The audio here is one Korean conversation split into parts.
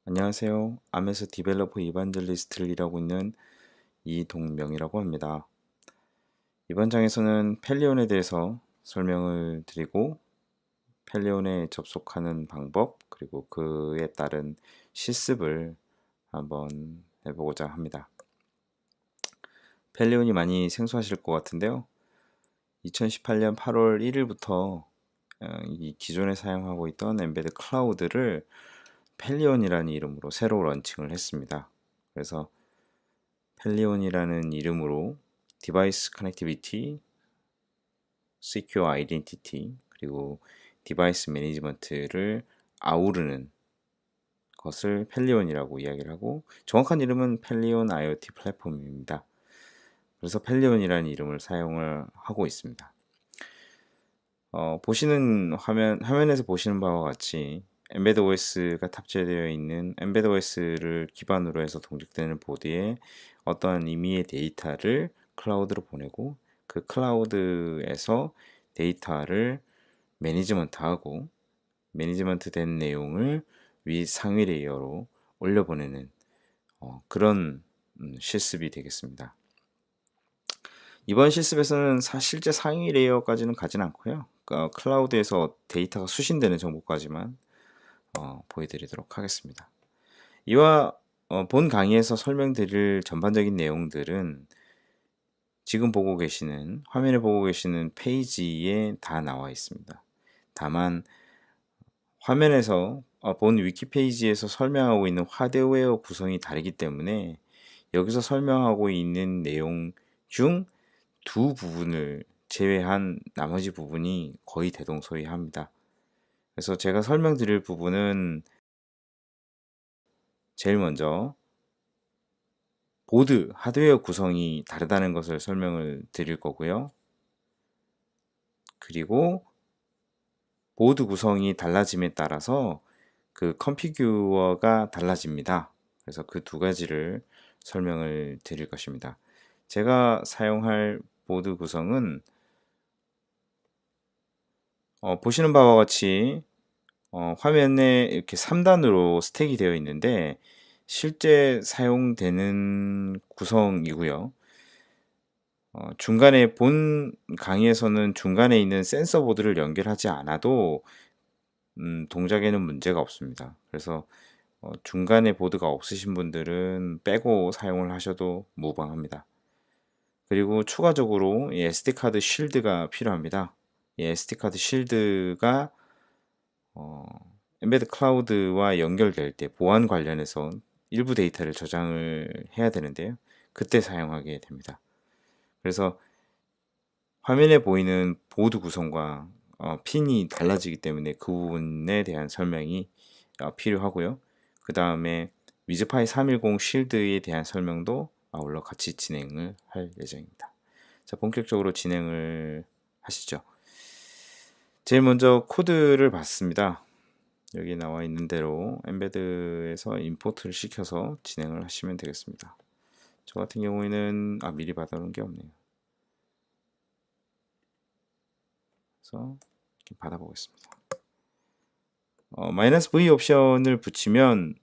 안녕하세요. 암에서 디벨로퍼 이반젤리스트를 일하고 있는 이동명이라고 합니다. 이번 장에서는 펠리온에 대해서 설명을 드리고 펠리온에 접속하는 방법 그리고 그에 따른 실습을 한번 해보고자 합니다. 펠리온이 많이 생소하실 것 같은데요. 2018년 8월 1일부터 이 기존에 사용하고 있던 엠베드 클라우드를 펠리온이라는 이름으로 새로 런칭을 했습니다. 그래서 펠리온이라는 이름으로 디바이스 커넥티비티, 시큐어 아이덴티티, 그리고 디바이스 매니지먼트를 아우르는 것을 펠리온이라고 이야기를 하고 정확한 이름은 펠리온 IoT 플랫폼입니다. 그래서 펠리온이라는 이름을 사용을 하고 있습니다. 보시는 화면에서 보시는 바와 같이 엠베드 OS가 탑재되어 있는 엠베드 OS를 기반으로 해서 동작되는 보드에 어떠한 임의의 데이터를 클라우드로 보내고 그 클라우드에서 데이터를 매니지먼트하고 매니지먼트 된 내용을 위 상위 레이어로 올려보내는 그런 실습이 되겠습니다. 이번 실습에서는 실제 상위 레이어까지는 가진 않고요. 그러니까 클라우드에서 데이터가 수신되는 정보까지만 보여드리도록 하겠습니다. 이와 본 강의에서 설명드릴 전반적인 내용들은 지금 화면에 보고 계시는 페이지에 다 나와 있습니다. 다만 화면에서 본 위키페이지에서 설명하고 있는 하드웨어 구성이 다르기 때문에 여기서 설명하고 있는 내용 중 두 부분을 제외한 나머지 부분이 거의 대동소이합니다. 그래서 제가 설명드릴 부분은 제일 먼저 보드, 하드웨어 구성이 다르다는 것을 설명을 드릴 거고요. 그리고 보드 구성이 달라짐에 따라서 그 컨피규어가 달라집니다. 그래서 그 두 가지를 설명을 드릴 것입니다. 제가 사용할 보드 구성은 보시는 바와 같이 화면에 이렇게 3단으로 스택이 되어 있는데 실제 사용되는 구성이고요. 중간에 본 강의에서는 중간에 있는 센서 보드를 연결하지 않아도 동작에는 문제가 없습니다. 그래서 중간에 보드가 없으신 분들은 빼고 사용을 하셔도 무방합니다. 그리고 추가적으로 이 SD카드 쉴드가 필요합니다. 이 SD카드 쉴드가 엠베드 클라우드와 연결될 때 보안 관련해서 일부 데이터를 저장을 해야 되는데요. 그때 사용하게 됩니다. 그래서 화면에 보이는 보드 구성과 핀이 달라지기 때문에 그 부분에 대한 설명이 필요하고요. 그 다음에 위즈파이 310 쉴드에 대한 설명도 아울러 같이 진행을 할 예정입니다. 자, 본격적으로 진행을 하시죠. 제일 먼저 코드를 봤습니다. 여기 나와 있는 대로 엠베드에서 임포트를 시켜서 진행을 하시면 되겠습니다. 저 같은 경우에는 미리 받아놓은 게 없네요. 그래서 받아보겠습니다. -v 옵션을 붙이면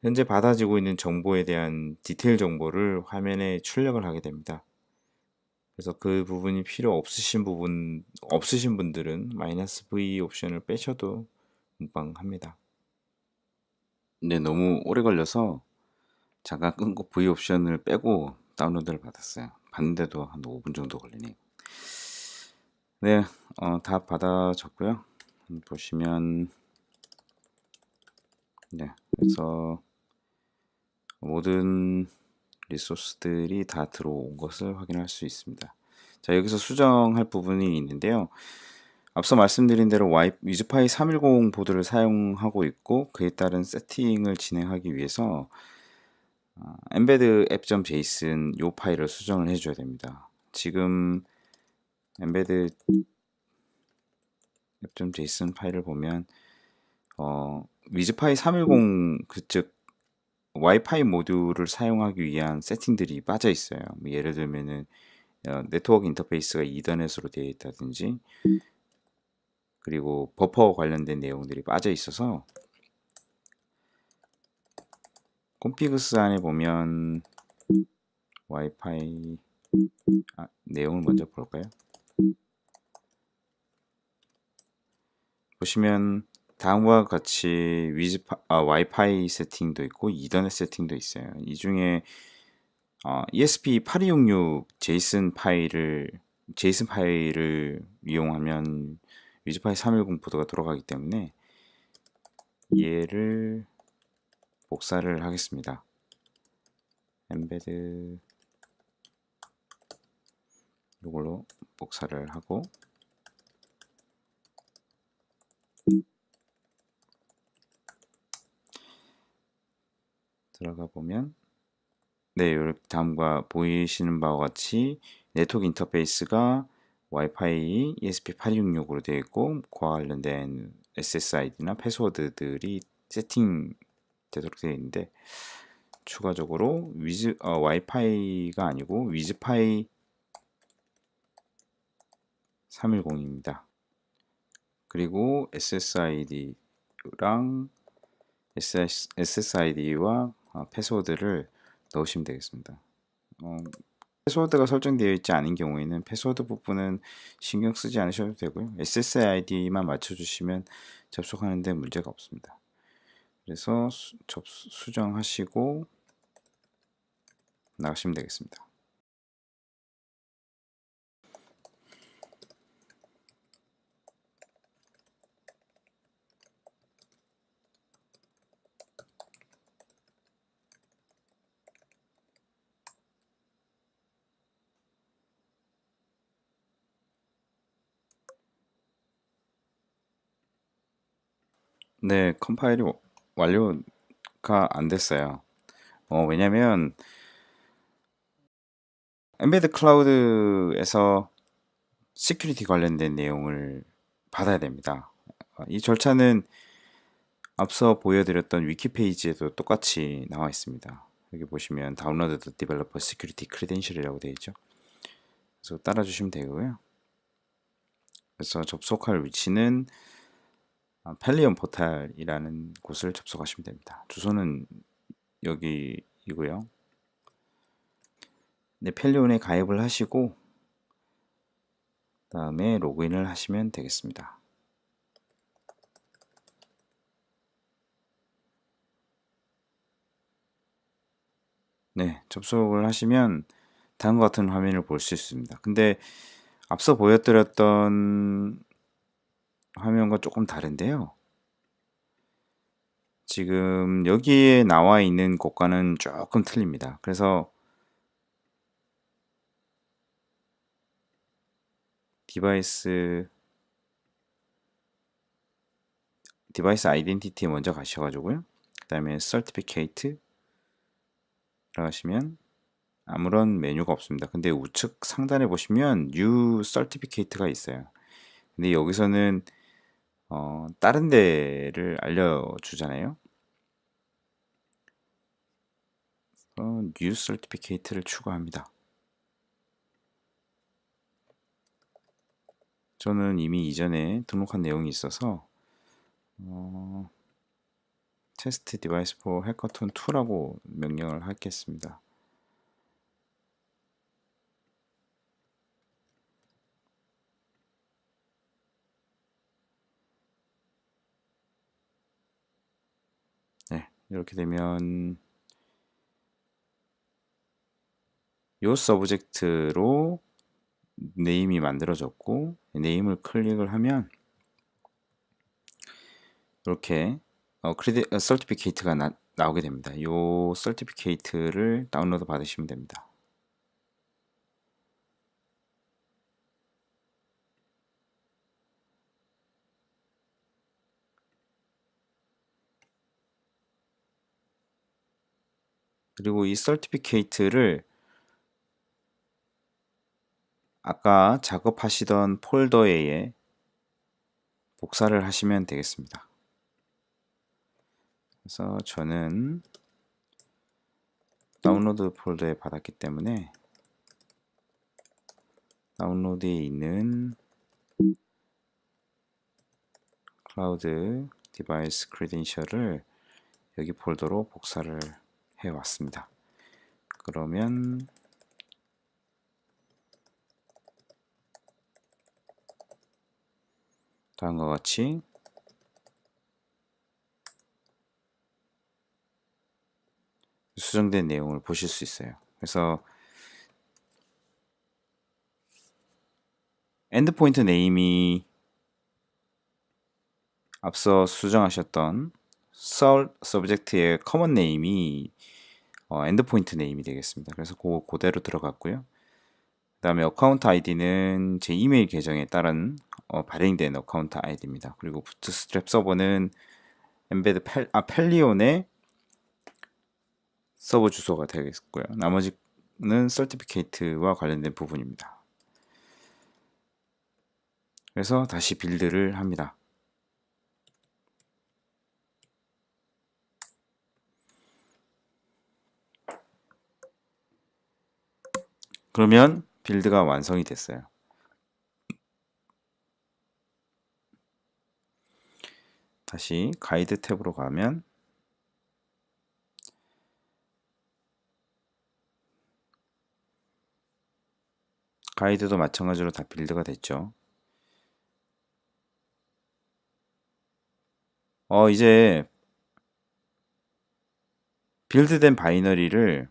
현재 받아지고 있는 정보에 대한 디테일 정보를 화면에 출력을 하게 됩니다. 그래서 그 부분이 필요 없으신 분들은 -v 옵션을 빼셔도 무방합니다. 근데 너무 오래 걸려서 잠깐 끊고 V 옵션을 빼고 다운로드를 받았어요. 받는데도 한 5분 정도 걸리네요. 네, 다 받아졌고요. 보시면 네, 그래서 모든 리소스들이 다 들어온 것을 확인할 수 있습니다. 자, 여기서 수정할 부분이 있는데요. 앞서 말씀드린 대로 위즈파이 310 보드를 사용하고 있고 그에 따른 세팅을 진행하기 위해서 embed app.json 요 파일을 수정을 해줘야 됩니다. 지금 embed app.json 파일을 보면 위즈파이 310 즉 와이파이 모듈을 사용하기 위한 세팅들이 빠져 있어요. 뭐 예를 들면은 네트워크 인터페이스가 이더넷으로 되어 있다든지 그리고 버퍼 관련된 내용들이 빠져 있어서 콤피그스 안에 보면 와이파이 내용을 먼저 볼까요? 보시면 다음과 같이 와이파이 세팅도 있고 이더넷 세팅도 있어요. 이 중에 ESP8266 제이슨 파일을 이용하면 위즈파이 310 보드가 돌아가기 때문에 얘를 복사를 하겠습니다. 엠베드 이걸로 복사를 하고 들어가 보면 네, 이렇게 다음과 보이시는 바와 같이 네트워크 인터페이스가 와이파이 ESP8266으로 되어 있고 그와 관련된 SSID나 패스워드들이 세팅되도록 되어 있는데 추가적으로 와이파이가 아니고 위즈파이 310입니다. 그리고 SSID와 패스워드를 넣으시면 되겠습니다. 패스워드가 설정되어 있지 않은 경우에는 패스워드 부분은 신경 쓰지 않으셔도 되고요. SSID만 맞춰주시면 접속하는 데 문제가 없습니다. 그래서 수정하시고 나가시면 되겠습니다. 네, 컴파일이 완료가 안 됐어요. 왜냐면 엠베드 클라우드에서 시큐리티 관련된 내용을 받아야 됩니다. 이 절차는 앞서 보여드렸던 위키 페이지에도 똑같이 나와 있습니다. 여기 보시면 다운로드 더 디벨로퍼 시큐리티 크리덴셜이라고 되어 있죠. 그래서 따라주시면 되고요. 그래서 접속할 위치는 펠리온 포탈이라는 곳을 접속하시면 됩니다. 주소는 여기이고요. 네, 펠리온에 가입을 하시고 다음에 로그인을 하시면 되겠습니다. 네, 접속을 하시면 다음과 같은 화면을 볼 수 있습니다. 근데 앞서 보여드렸던 화면과 조금 다른데요. 지금 여기에 나와 있는 곳과는 조금 틀립니다. 그래서 디바이스 아이덴티티에 먼저 가셔가지고요. 그 다음에 Certificate 들어가시면 아무런 메뉴가 없습니다. 근데 우측 상단에 보시면 New Certificate가 있어요. 근데 여기서는 다른 데를 알려주잖아요. New Certificate를 추가합니다. 저는 이미 이전에 등록한 내용이 있어서 테스트 디바이스 포 해커톤 2라고 명령을 하겠습니다. 네, 이렇게 되면 이 서브젝트로 네임이 만들어졌고 네임을 클릭을 하면 이렇게 서티피케이트가 나오게 됩니다. 이 서티피케이트를 다운로드 받으시면 됩니다. 그리고 이 서티피케이트를 아까 작업하시던 폴더에 복사를 하시면 되겠습니다. 그래서 저는 다운로드 폴더에 받았기 때문에 다운로드에 있는 클라우드 디바이스 크레덴셜을 여기 폴더로 복사를 왔습니다. 그러면 다음과 같이 수정된 내용을 보실 수 있어요. 그래서 엔드포인트 네임이 앞서 수정하셨던 서브젝트의 커먼 네임이 엔드포인트 네임이 되겠습니다. 그래서 그대로 들어갔고요. 그 다음에 어카운트 아이디는 제 이메일 계정에 따른 발행된 어카운트 아이디입니다. 그리고 부트스트랩 서버는 엠베드 펠리온의 서버 주소가 되겠고요. 나머지는 서티피케이트와 관련된 부분입니다. 그래서 다시 빌드를 합니다. 그러면 빌드가 완성이 됐어요. 다시 가이드 탭으로 가면 가이드도 마찬가지로 다 빌드가 됐죠. 이제 빌드된 바이너리를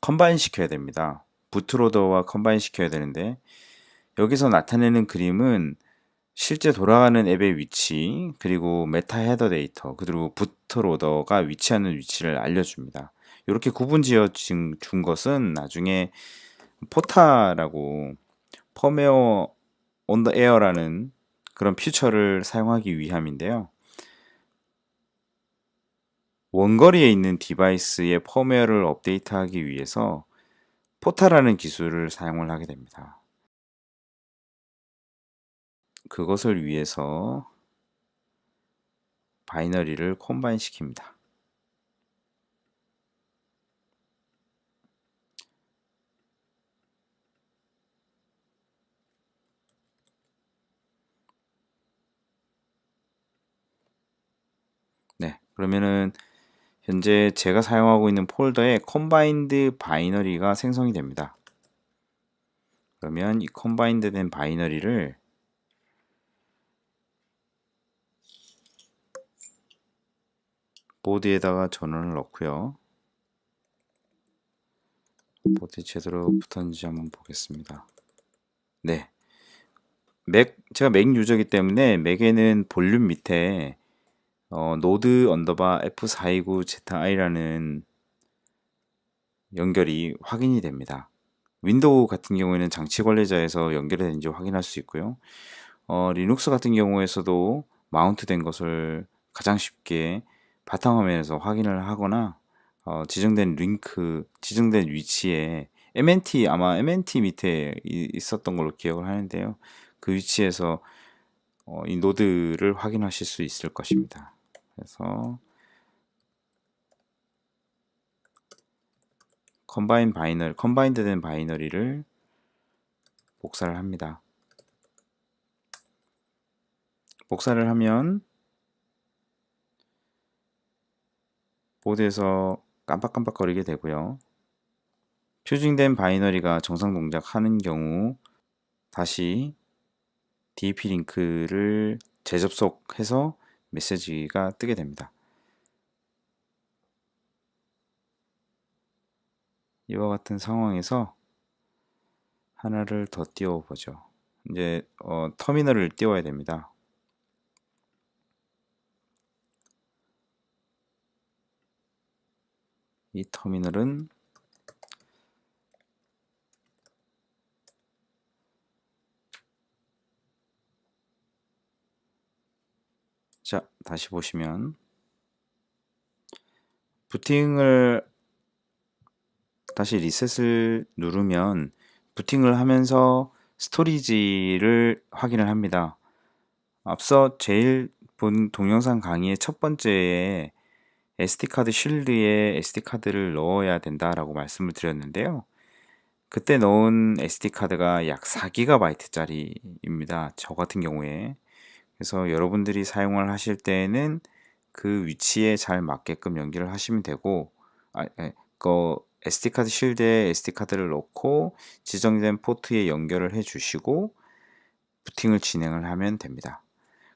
컴바인 시켜야 됩니다. 부트로더와 컴바인 시켜야 되는데 여기서 나타내는 그림은 실제 돌아가는 앱의 위치, 그리고 메타 헤더 데이터, 그리고 부트로더가 위치하는 위치를 알려줍니다. 이렇게 구분 지어 준 것은 나중에 포타라고 펌웨어 온 더 에어라는 그런 퓨처를 사용하기 위함인데요. 원거리에 있는 디바이스의 펌웨어를 업데이트하기 위해서 포타라는 기술을 사용을 하게 됩니다. 그것을 위해서 바이너리를 컴바인 시킵니다. 네, 그러면은 현재 제가 사용하고 있는 폴더에 컴바인드 바이너리가 생성이 됩니다. 그러면 이 컴바인드 된 바이너리를 보드에다가 전원을 넣고요. 보드에 제대로 붙었는지 한번 보겠습니다. 네, 제가 맥 유저이기 때문에 맥에는 볼륨 밑에 노드 언더바 F429ZI라는 연결이 확인이 됩니다. 윈도우 같은 경우에는 장치 관리자에서 연결이 되는지 확인할 수 있고요. 리눅스 같은 경우에서도 마운트 된 것을 가장 쉽게 바탕화면에서 확인을 하거나 지정된 지정된 위치에 아마 MNT 밑에 있었던 걸로 기억을 하는데요. 그 위치에서 이 노드를 확인하실 수 있을 것입니다. 그래서 컴바인드 된 바이너리를 복사를 합니다. 복사를 하면 보드에서 깜빡깜빡거리게 되고요. 퓨징된 바이너리가 정상 동작하는 경우 다시 DEP 링크를 재접속해서 메시지가 뜨게 됩니다. 이와 같은 상황에서 하나를 더 띄워 보죠. 이제 터미널을 띄워야 됩니다. 이 터미널은 자, 다시 보시면 부팅을 다시 리셋을 누르면 부팅을 하면서 스토리지를 확인을 합니다. 앞서 제일 본 동영상 강의의 첫 번째에 SD카드 쉴드에 SD카드를 넣어야 된다라고 말씀을 드렸는데요. 그때 넣은 SD카드가 약 4GB짜리입니다. 저 같은 경우에. 그래서 여러분들이 사용을 하실 때에는 그 위치에 잘 맞게끔 연결을 하시면 되고 그 SD카드 쉴드에 SD카드를 넣고 지정된 포트에 연결을 해 주시고 부팅을 진행을 하면 됩니다.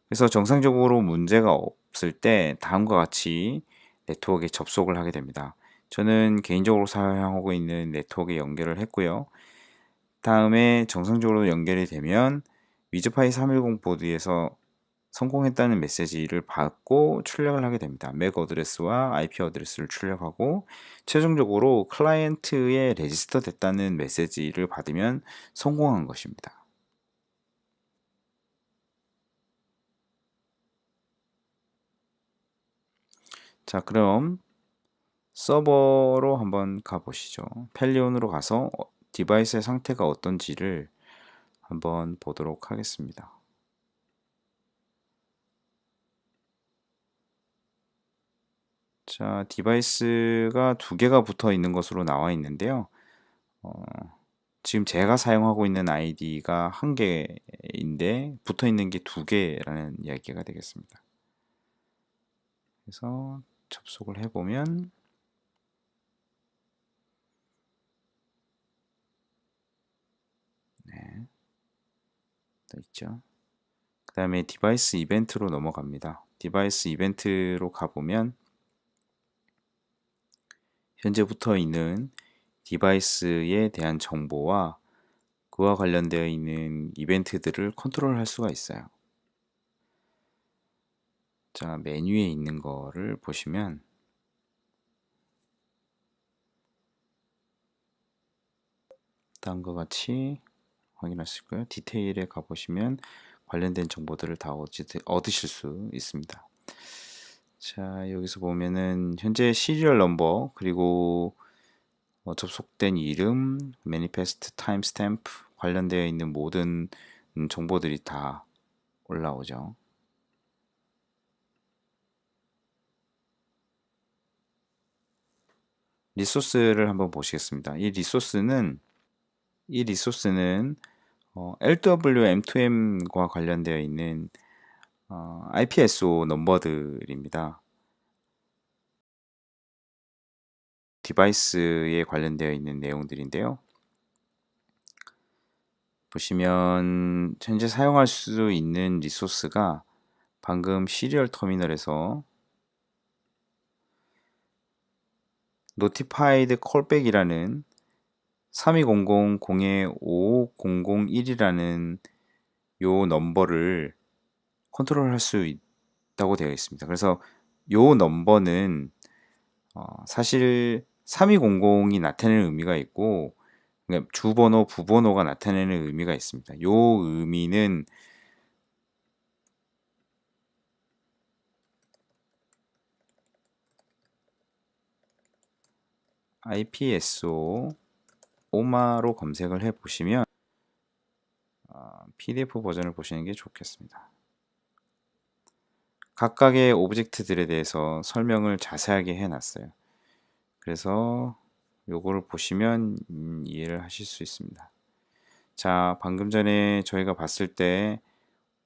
그래서 정상적으로 문제가 없을 때 다음과 같이 네트워크에 접속을 하게 됩니다. 저는 개인적으로 사용하고 있는 네트워크에 연결을 했고요. 다음에 정상적으로 연결이 되면 위즈파이 310 보드에서 성공했다는 메시지를 받고 출력을 하게 됩니다. 맥 어드레스와 IP 어드레스를 출력하고 최종적으로 클라이언트에 레지스터 됐다는 메시지를 받으면 성공한 것입니다. 자, 그럼 서버로 한번 가보시죠. 펠리온으로 가서 디바이스의 상태가 어떤지를 한번 보도록 하겠습니다. 자, 디바이스가 두 개가 붙어 있는 것으로 나와 있는데요. 지금 제가 사용하고 있는 아이디가 한 개인데 붙어 있는 게 두 개라는 이야기가 되겠습니다. 그래서 접속을 해보면 네, 또 있죠. 그 다음에 디바이스 이벤트로 넘어갑니다. 디바이스 이벤트로 가보면 현재 붙어 있는 디바이스에 대한 정보와 그와 관련되어 있는 이벤트들을 컨트롤할 수가 있어요. 자, 메뉴에 있는 거를 보시면 다음과 같이 확인할 수 있고요. 디테일에 가보시면 관련된 정보들을 다 얻으실 수 있습니다. 자, 여기서 보면은 현재 시리얼 넘버 그리고 접속된 이름, 매니페스트 타임스탬프 관련되어 있는 모든 정보들이 다 올라오죠. 리소스를 한번 보시겠습니다. 이 리소스는 LWM2M과 관련되어 있는 IPSO 넘버들입니다. 디바이스에 관련되어 있는 내용들인데요. 보시면 현재 사용할 수 있는 리소스가 방금 시리얼 터미널에서 노티파이드 콜백이라는 3200-05001이라는 요 넘버를 컨트롤할 수 있다고 되어 있습니다. 그래서 요 넘버는 사실 3200이 나타내는 의미가 있고 그러니까 주번호, 부번호가 나타내는 의미가 있습니다. 요 의미는 IPSO 오마로 검색을 해 보시면 PDF 버전을 보시는 게 좋겠습니다. 각각의 오브젝트들에 대해서 설명을 자세하게 해놨어요. 그래서 요거를 보시면 이해를 하실 수 있습니다. 자, 방금 전에 저희가 봤을 때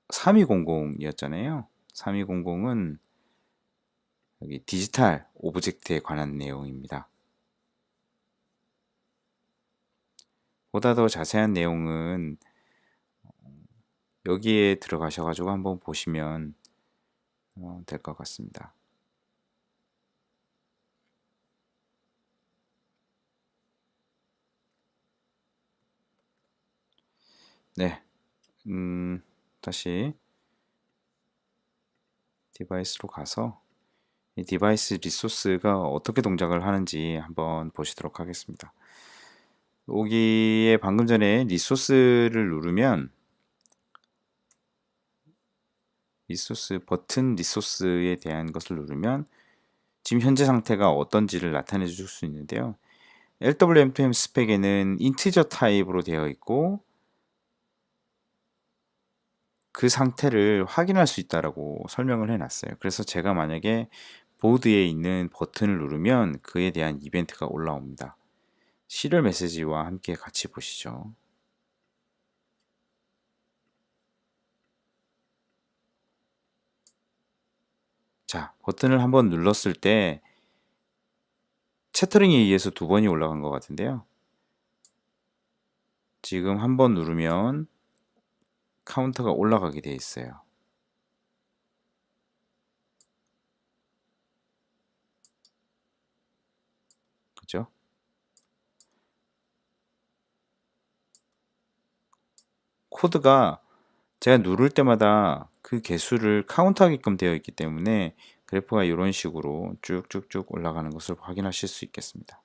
3200이었잖아요. 3200은 여기 디지털 오브젝트에 관한 내용입니다. 보다 더 자세한 내용은 여기에 들어가셔가지고 한번 보시면 될 것 같습니다. 네, 다시 디바이스로 가서 이 디바이스 리소스가 어떻게 동작을 하는지 한번 보시도록 하겠습니다. 여기에 방금 전에 리소스를 누르면 리소스에 대한 것을 누르면 지금 현재 상태가 어떤지를 나타내 줄 수 있는데요. LWM2M 스펙에는 인티저 타입으로 되어 있고 그 상태를 확인할 수 있다라고 설명을 해놨어요. 그래서 제가 만약에 보드에 있는 버튼을 누르면 그에 대한 이벤트가 올라옵니다. 시리얼 메시지와 함께 같이 보시죠. 자, 버튼을 한번 눌렀을 때 채터링에 의해서 2번이 올라간 것 같은데요. 지금 한 번 누르면 카운터가 올라가게 되어 있어요. 그죠? 코드가 제가 누를 때마다 그 개수를 카운트하게끔 되어 있기 때문에 그래프가 이런 식으로 쭉쭉쭉 올라가는 것을 확인하실 수 있겠습니다.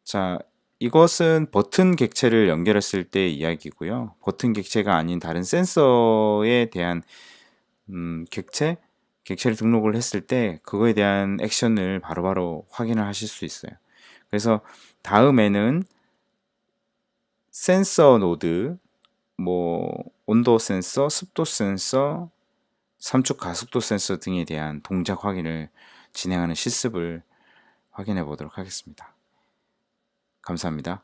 자, 이것은 버튼 객체를 연결했을 때 이야기고요. 버튼 객체가 아닌 다른 센서에 대한 객체를 등록을 했을 때 그거에 대한 액션을 바로바로 확인을 하실 수 있어요. 그래서 다음에는 센서 노드, 뭐 온도 센서, 습도 센서, 삼축 가속도 센서 등에 대한 동작 확인을 진행하는 실습을 확인해 보도록 하겠습니다. 감사합니다.